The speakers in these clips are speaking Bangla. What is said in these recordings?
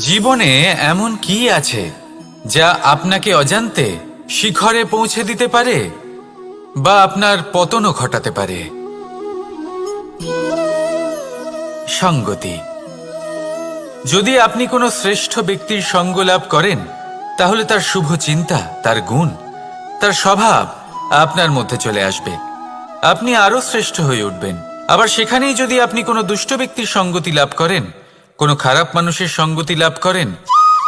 জীবনে এমন কি আছে যা আপনাকে অজান্তে শিখরে পৌঁছে দিতে পারে বা আপনার পতনও ঘটাতে পারে? সঙ্গতি। যদি আপনি কোনো শ্রেষ্ঠ ব্যক্তির সঙ্গ লাভ করেন, তাহলে তার শুভ চিন্তা, তার গুণ, তার স্বভাব আপনার মধ্যে চলে আসবে। আপনি আরো শ্রেষ্ঠ হয়ে উঠবেন। আবার সেখানেই যদি আপনি কোনো দুষ্ট ব্যক্তির সঙ্গতি লাভ করেন, কোনো খারাপ মানুষের সঙ্গতি লাভ করেন,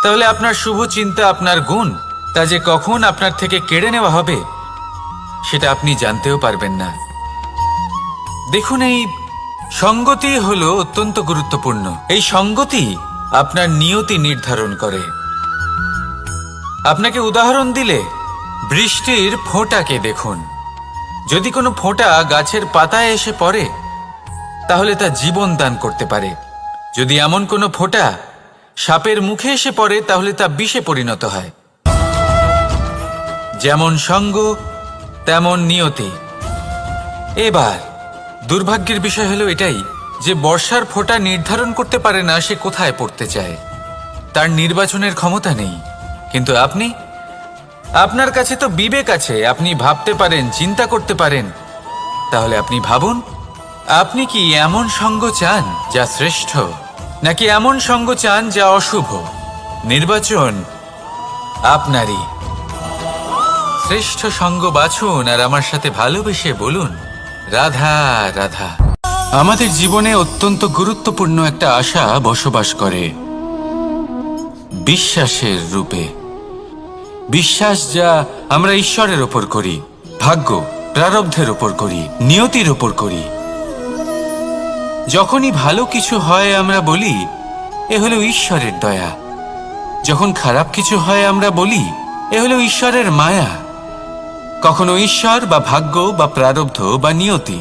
তাহলে আপনার শুভ চিন্তা, আপনার গুণ, তা যে কখন আপনার থেকে কেড়ে নেওয়া হবে সেটা আপনি জানতেও পারবেন না। দেখুন, এই সঙ্গতি হলো অত্যন্ত গুরুত্বপূর্ণ। এই সঙ্গতি আপনার নিয়তি নির্ধারণ করে। আপনাকে উদাহরণ দিলে, বৃষ্টির ফোঁটাকে দেখুন। যদি কোনো ফোঁটা গাছের পাতায় এসে পড়ে, তাহলে তা জীবন দান করতে পারে। যদি এমন কোনো ফোঁটা সাপের মুখে এসে পড়ে, তাহলে তা বিষে পরিণত হয়। যেমন সঙ্গ, তেমন নিয়তি। এবার দুর্ভাগ্যের বিষয় হলো এটাই যে বর্ষার ফোঁটা নির্ধারণ করতে পারে না সে কোথায় পড়তে চায়। তার নির্বাচনের ক্ষমতা নেই। কিন্তু আপনার কাছে তো বিবেক আছে, আপনি ভাবতে পারেন, চিন্তা করতে পারেন। তাহলে আপনি ভাবুন, আপনি কি এমন সঙ্গ চান যা শ্রেষ্ঠ, নাকি এমন সঙ্গ চান যা অশুভ? নির্বাচন আপনারই। শ্রেষ্ঠ সঙ্গ বাছুন আর আমার সাথে ভালোবেসে বলুন, রাধা রাধা। আমাদের জীবনে অত্যন্ত গুরুত্বপূর্ণ একটা আশা বসবাস করে, বিশ্বাসের রূপে। বিশ্বাস যা আমরা ঈশ্বরের ওপর করি, ভাগ্য, প্রারব্ধের ওপর করি, নিয়তির ওপর করি। যখনই ভালো কিছু হয় আমরা বলি এ হলো ঈশ্বরের দয়া। যখন খারাপ কিছু হয় আমরা বলি এ হলো ঈশ্বরের মায়া। কখনো ঈশ্বর বা ভাগ্য বা প্রারব্ধ বা নিয়তি